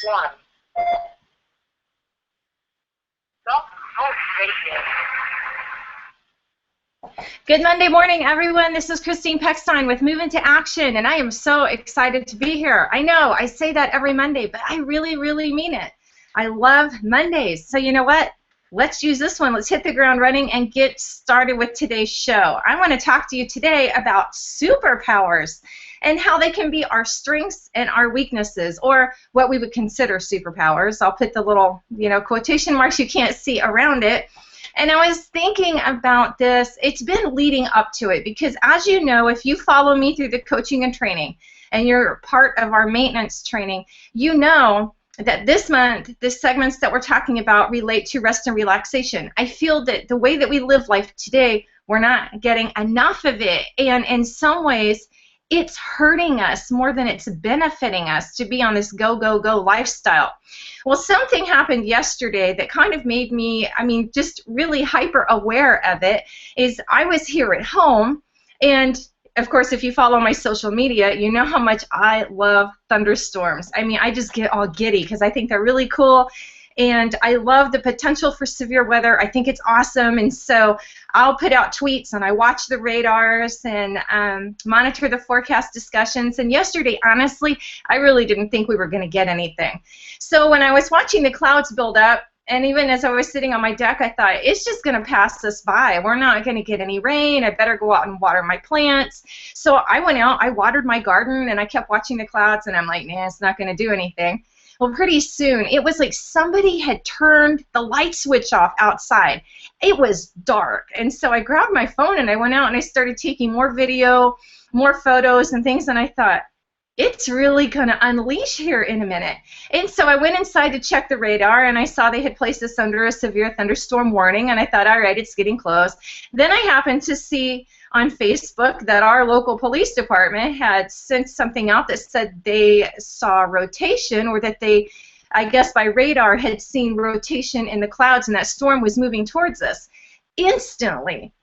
one. Talk Radio. Good Monday morning, everyone. This is Pechstein with Move Into Action, and I am so excited to be here. I know I say that every Monday, but I really, really mean it. I love Mondays. So you know what? Let's use this one. Let's hit the ground running and get started with today's show. I want to talk to you today about superpowers and how they can be our strengths and our weaknesses, or what we would consider superpowers. I'll put the little, quotation marks you can't see around it. And I was thinking about this. It's been leading up to it because, as you know, if you follow me through the coaching and training and you're part of our maintenance training, you know that this month, the segments that we're talking about relate to rest and relaxation. I feel that the way that we live life today, we're not getting enough of it. And in some ways, it's hurting us more than it's benefiting us to be on this go, go, go lifestyle. Well, something happened yesterday that kind of made me, just really hyper aware of it. Is I was here at home, and of course, if you follow my social media, you know how much I love thunderstorms. I just get all giddy because I think they're really cool. And I love the potential for severe weather. I think it's awesome, and so I'll put out tweets, and I watch the radars and monitor the forecast discussions. And yesterday, honestly, I really didn't think we were going to get anything. So when I was watching the clouds build up, and even as I was sitting on my deck, I thought, it's just going to pass us by. We're not going to get any rain. I better go out and water my plants. So I went out, I watered my garden, and I kept watching the clouds, and I'm like, nah, it's not going to do anything. Well, pretty soon, it was like somebody had turned the light switch off outside. It was dark, and so I grabbed my phone, and I went out, and I started taking more video, more photos, and things, and I thought, it's really going to unleash here in a minute. And so I went inside to check the radar, and I saw they had placed us under a severe thunderstorm warning, and I thought, all right, it's getting close. Then I happened to see on Facebook that our local police department had sent something out that said they saw rotation, or that they, I guess by radar, had seen rotation in the clouds, and that storm was moving towards us. Instantly,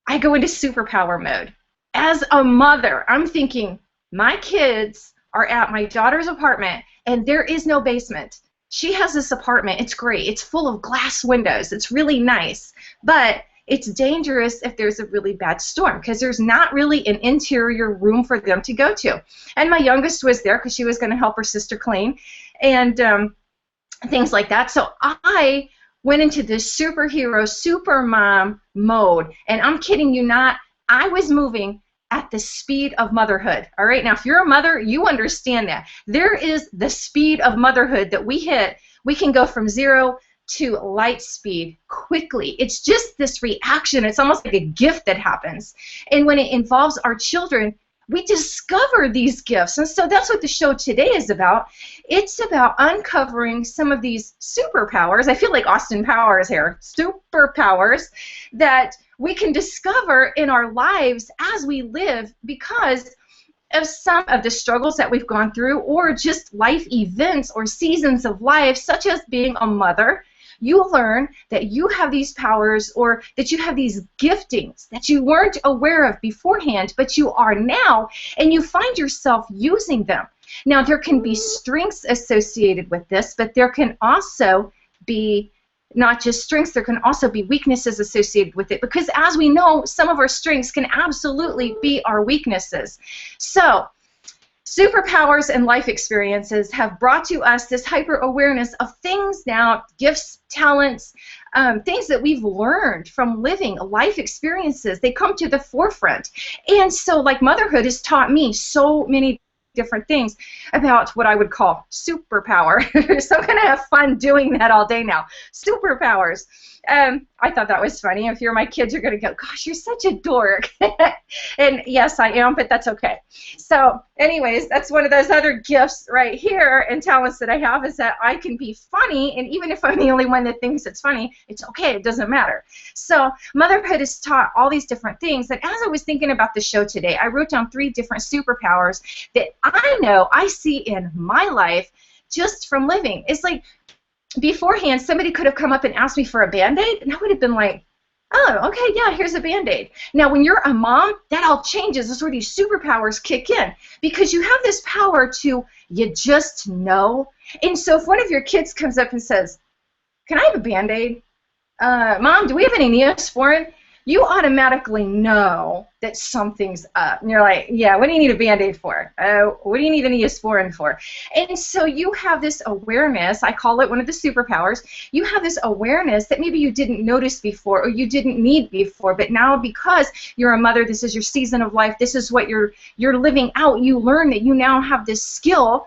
I go into superpower mode. As a mother, I'm thinking, my kids are at my daughter's apartment, and there is no basement. She has this apartment. It's great. It's full of glass windows. It's really nice. But it's dangerous if there's a really bad storm because there's not really an interior room for them to go to. And my youngest was there because she was going to help her sister clean and things like that. So I went into this superhero, super mom mode. And I'm kidding you not, I was moving at the speed of motherhood. All right, now if you're a mother, you understand that. There is the speed of motherhood that we hit. We can go from 0 to light speed quickly. It's just this reaction. It's almost like a gift that happens. And when it involves our children, we discover these gifts. And so that's what the show today is about. It's about uncovering some of these superpowers. I feel like Austin Powers here. Superpowers that we can discover in our lives as we live because of some of the struggles that we've gone through, or just life events or seasons of life, such as being a mother. You learn that you have these powers, or that you have these giftings that you weren't aware of beforehand, but you are now, and you find yourself using them. Now, there can be strengths associated with this, but there can also be not just strengths, there can also be weaknesses associated with it, because as we know, some of our strengths can absolutely be our weaknesses. So, superpowers and life experiences have brought to us this hyper-awareness of things now, gifts, talents, things that we've learned from living life experiences. They come to the forefront. And so, like, motherhood has taught me so many different things about what I would call superpower. So I'm going to have fun doing that all day now. Superpowers. I thought that was funny. If you're my kids, you're going to go, gosh, you're such a dork. And yes, I am, but that's okay. So anyways, that's one of those other gifts right here and talents that I have, is that I can be funny, and even if I'm the only one that thinks it's funny, it's okay. It doesn't matter. So motherhood has taught all these different things. And as I was thinking about the show today, I wrote down 3 different superpowers that I know I see in my life just from living. It's like, beforehand, somebody could have come up and asked me for a Band-Aid, and I would have been like, Oh, okay, yeah, here's a Band-Aid. Now, when you're a mom, that all changes. That's where these superpowers kick in because you have this power to, you just know. And so if one of your kids comes up and says, can I have a Band-Aid? Mom, do we have any Neosporin? You automatically know that something's up. And you're like, yeah, what do you need a Band-Aid for? What do you need a Neosporin for? And so you have this awareness. I call it one of the superpowers. You have this awareness that maybe you didn't notice before or you didn't need before, but now because you're a mother, this is your season of life, this is what you're living out, you learn that you now have this skill.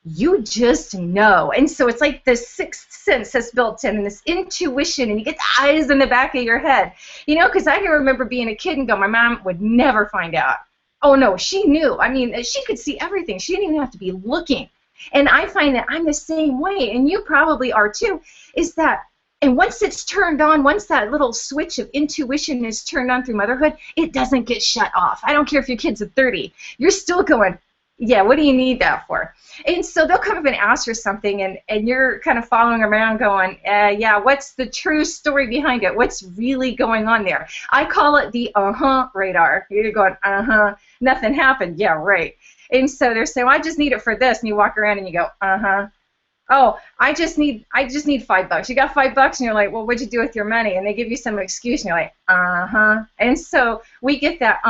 You just know. And so it's like this sixth sense that's built in and this intuition, and you get the eyes in the back of your head. You know, because I can remember being a kid and go, my mom would never find out. Oh, no, she knew. I mean, she could see everything. She didn't even have to be looking. And I find that I'm the same way, and you probably are too, is that, and once it's turned on, once that little switch of intuition is turned on through motherhood, it doesn't get shut off. I don't care if your kid's at 30. You're still going, yeah, what do you need that for? And so they'll come up and ask for something, and you're kind of following around going, yeah, what's the true story behind it? What's really going on there? I call it the radar. You're going, nothing happened. Yeah, right. And so they're saying, well, I just need it for this. And you walk around and you go, oh, I just need $5. You got $5? And you're like, well, what'd you do with your money? And they give you some excuse, and you're like, And so we get that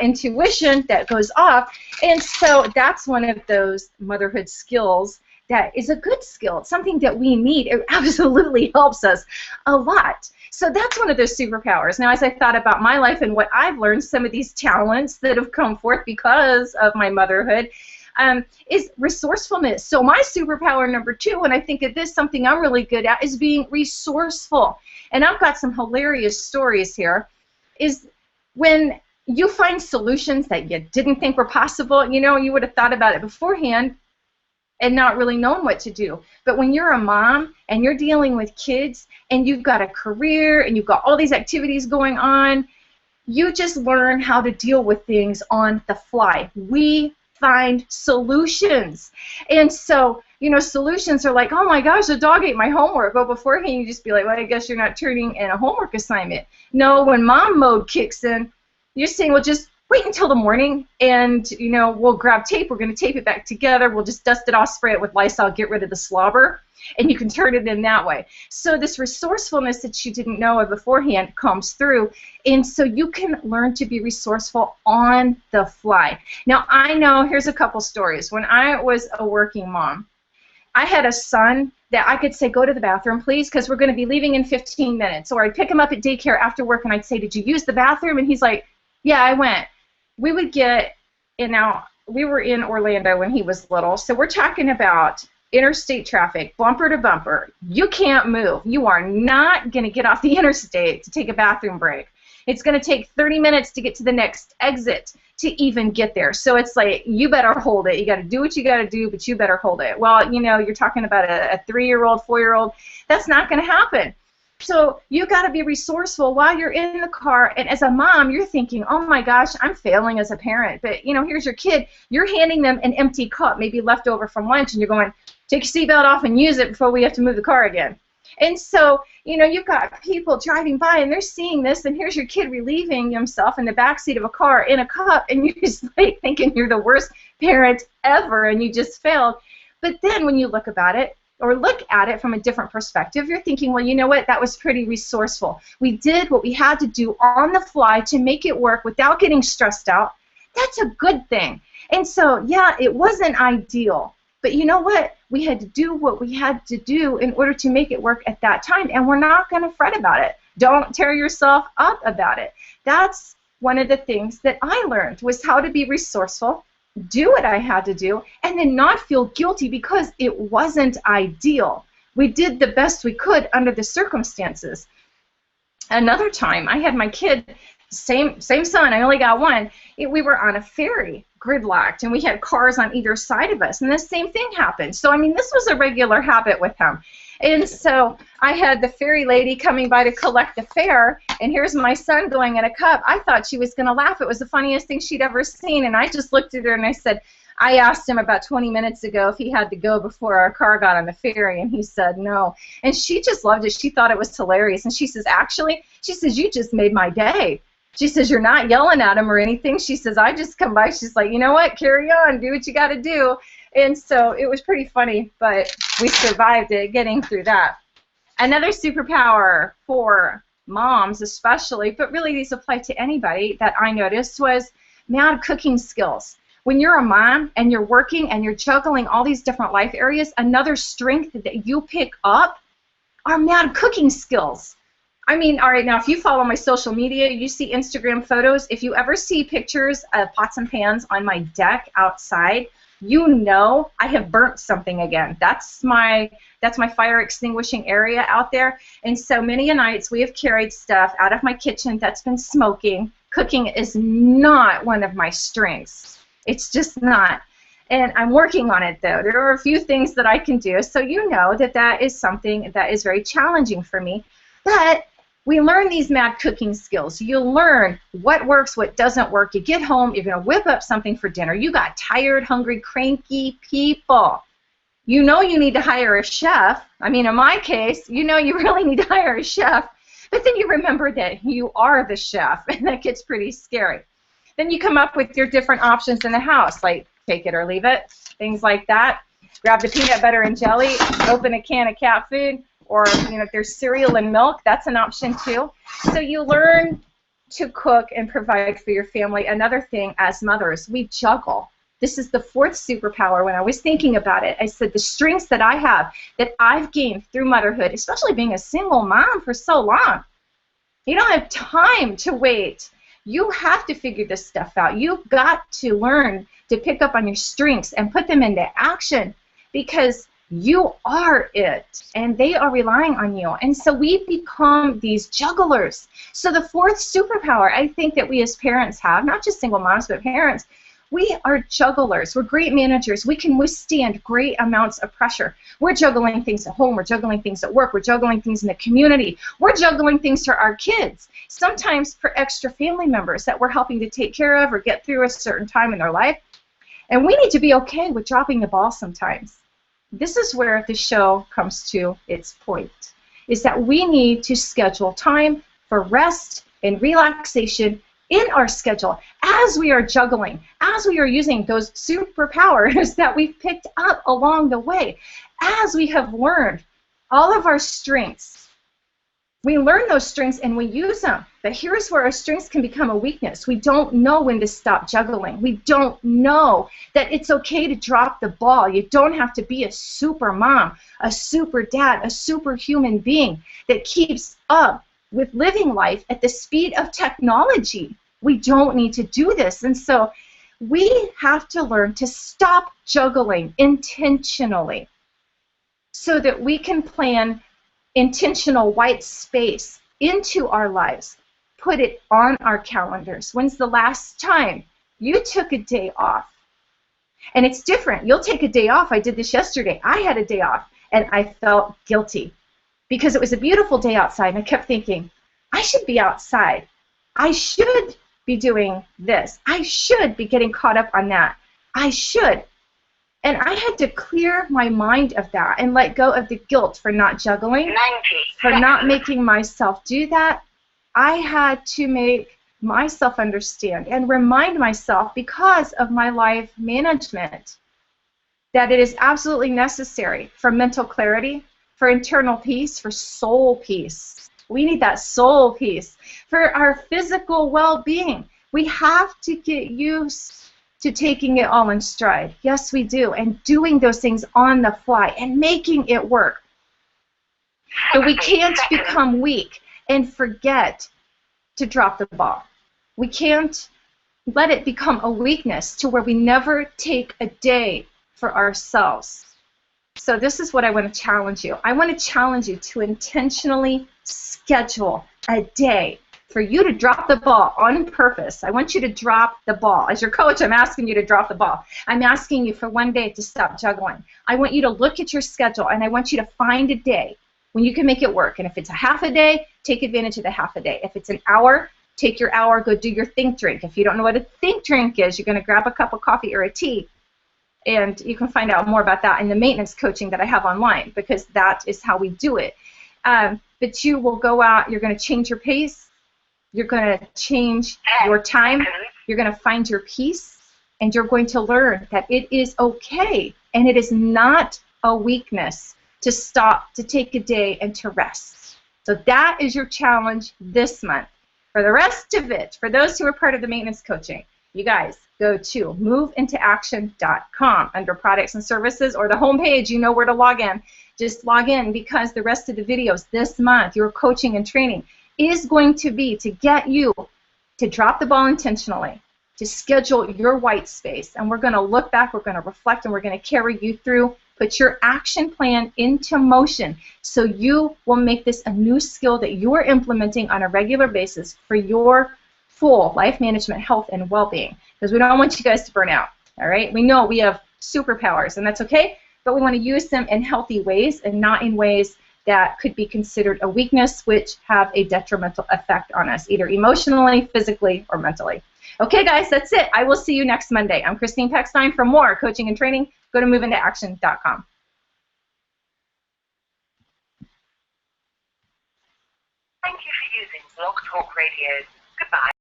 intuition that goes off. And so that's one of those motherhood skills that is a good skill. It's something that we need. It absolutely helps us a lot. So that's one of those superpowers. Now, as I thought about my life and what I've learned, some of these talents that have come forth because of my motherhood, is resourcefulness. So my superpower number 2, when I think of this, something I'm really good at, is being resourceful. And I've got some hilarious stories here, is when you find solutions that you didn't think were possible. You know, you would have thought about it beforehand and not really known what to do. But when you're a mom and you're dealing with kids and you've got a career and you've got all these activities going on, you just learn how to deal with things on the fly. We find solutions. And so, you know, solutions are like, oh my gosh, the dog ate my homework. Well, beforehand, you just be like, well, I guess you're not turning in a homework assignment. No, when mom mode kicks in, you're saying, well, just wait until the morning and, you know, we'll grab tape. We're going to tape it back together. We'll just dust it off, spray it with Lysol, get rid of the slobber, and you can turn it in that way. So this resourcefulness that you didn't know of beforehand comes through, and so you can learn to be resourceful on the fly. Now, I know, here's a couple stories. When I was a working mom, I had a son that I could say, go to the bathroom, please, because we're going to be leaving in 15 minutes. Or I'd pick him up at daycare after work, and I'd say, did you use the bathroom? And he's like, yeah, I went. We would get, and now we were in Orlando when he was little, so we're talking about interstate traffic, bumper to bumper. You can't move. You are not going to get off the interstate to take a bathroom break. It's going to take 30 minutes to get to the next exit to even get there. So it's like, you better hold it. You got to do what you got to do, but you better hold it. Well, you know, you're talking about a 3-year-old, 4-year-old. That's not going to happen. So you got to be resourceful while you're in the car, and as a mom, you're thinking, oh my gosh, I'm failing as a parent. But, you know, here's your kid. You're handing them an empty cup, maybe left over from lunch, and you're going, take your seatbelt off and use it before we have to move the car again. And so, you know, you've got people driving by, and they're seeing this, and here's your kid relieving himself in the backseat of a car in a cup, and you're just like thinking you're the worst parent ever, and you just failed. But then when you look at it from a different perspective, you're thinking, well, you know what, that was pretty resourceful. We did what we had to do on the fly to make it work without getting stressed out. That's a good thing. And so, yeah, it wasn't ideal, but you know what? We had to do what we had to do in order to make it work at that time, and we're not going to fret about it. Don't tear yourself up about it. That's one of the things that I learned, was how to be resourceful, do what I had to do, and then not feel guilty because it wasn't ideal. We did the best we could under the circumstances. Another time, I had my kid, same son, I only got one. We were on a ferry, gridlocked, and we had cars on either side of us, and the same thing happened. So, I mean, this was a regular habit with him. And so I had the ferry lady coming by to collect the fare, and here's my son going in a cup. I thought she was going to laugh. It was the funniest thing she'd ever seen, and I just looked at her and I said, I asked him about 20 minutes ago if he had to go before our car got on the ferry, and he said no. And she just loved it. She thought it was hilarious. And she says, actually, she says, you just made my day. She says, you're not yelling at him or anything. She says, I just come by. She's like, you know what? Carry on. Do what you got to do. And so it was pretty funny, but we survived it, getting through that. Another superpower for moms especially, but really these apply to anybody, that I noticed was mad cooking skills. When you're a mom and you're working and you're juggling all these different life areas, another strength that you pick up are mad cooking skills. I mean, all right, now if you follow my social media, you see Instagram photos. If you ever see pictures of pots and pans on my deck outside, you know I have burnt something again. That's my fire extinguishing area out there. And so many a nights we have carried stuff out of my kitchen that's been smoking. Cooking is not one of my strengths. It's just not. And I'm working on it, though. There are a few things that I can do. So you know that that is something that is very challenging for me. But we learn these mad cooking skills. You learn what works, what doesn't work. You get home, you're going to whip up something for dinner. You got tired, hungry, cranky people. You know you need to hire a chef. I mean, in my case, you know you really need to hire a chef. But then you remember that you are the chef, and that gets pretty scary. Then you come up with your different options in the house, like take it or leave it, things like that. Grab the peanut butter and jelly, open a can of cat food, or if there's cereal and milk, that's an option too. So you learn to cook and provide for your family. Another thing, as mothers, we juggle. This is the fourth superpower. When I was thinking about it, I said the strengths that I have, that I've gained through motherhood, especially being a single mom for so long. You don't have time to wait. You have to figure this stuff out. You've got to learn to pick up on your strengths and put them into action, because you are it, and they are relying on you. And so we become these jugglers. So the fourth superpower I think that we as parents have, not just single moms, but parents, we are jugglers. We're great managers. We can withstand great amounts of pressure. We're juggling things at home. We're juggling things at work. We're juggling things in the community. We're juggling things for our kids, sometimes for extra family members that we're helping to take care of or get through a certain time in their life. And we need to be okay with dropping the ball sometimes. This is where the show comes to its point, is that we need to schedule time for rest and relaxation in our schedule as we are juggling, as we are using those superpowers that we've picked up along the way, as we have learned all of our strengths. We learn those strengths and we use them. But here's where our strengths can become a weakness. We don't know when to stop juggling. We don't know that it's okay to drop the ball. You don't have to be a super mom, a super dad, a superhuman being that keeps up with living life at the speed of technology. We don't need to do this. And so we have to learn to stop juggling intentionally so that we can plan intentional white space into our lives. Put it on our calendars. When's the last time you took a day off? And it's different. You'll take a day off. I did this yesterday. I had a day off, and I felt guilty because it was a beautiful day outside, and I kept thinking, I should be outside. I should be doing this. I should be getting caught up on that. I should. And I had to clear my mind of that and let go of the guilt for not juggling, 90. for not making myself do that. I had to make myself understand and remind myself, because of my life management, that it is absolutely necessary for mental clarity, for internal peace, for soul peace. We need that soul peace. For our physical well-being, we have to get used to taking it all in stride. Yes, we do. And doing those things on the fly and making it work. But we can't become weak and forget to drop the ball. We can't let it become a weakness to where we never take a day for ourselves. So this is what I want to challenge you. I want to challenge you to intentionally schedule a day for you to drop the ball on purpose. I want you to drop the ball. As your coach, I'm asking you to drop the ball. I'm asking you for one day to stop juggling. I want you to look at your schedule, and I want you to find a day when you can make it work. And if it's a half a day, take advantage of the half a day. If it's an hour, take your hour, go do your think drink. If you don't know what a think drink is, you're going to grab a cup of coffee or a tea, And you can find out more about that in the maintenance coaching that I have online, because that is how we do it. But you will go out, you're going to change your pace, you're going to change your time, you're going to find your peace, and you're going to learn that it is okay and it is not a weakness to stop, to take a day, and to rest. So that is your challenge this month. For the rest of it, for those who are part of the maintenance coaching, you guys go to moveintoaction.com under products and services, or the homepage. You know where to log in. Just log in, because the rest of the videos this month, your coaching and training, is going to be to get you to drop the ball intentionally, to schedule your white space. And we're going to look back, we're going to reflect, and we're going to carry you through. Put your action plan into motion so you will make this a new skill that you are implementing on a regular basis for your full life management, health, and well-being. Because we don't want you guys to burn out. All right? We know we have superpowers, and that's okay, but we want to use them in healthy ways and not in ways that could be considered a weakness, which have a detrimental effect on us, either emotionally, physically, or mentally. Okay, guys, that's it. I will see you next Monday. I'm Christine Pechstein. For more coaching and training, go to moveintoaction.com. Thank you for using Blog Talk Radio. Goodbye.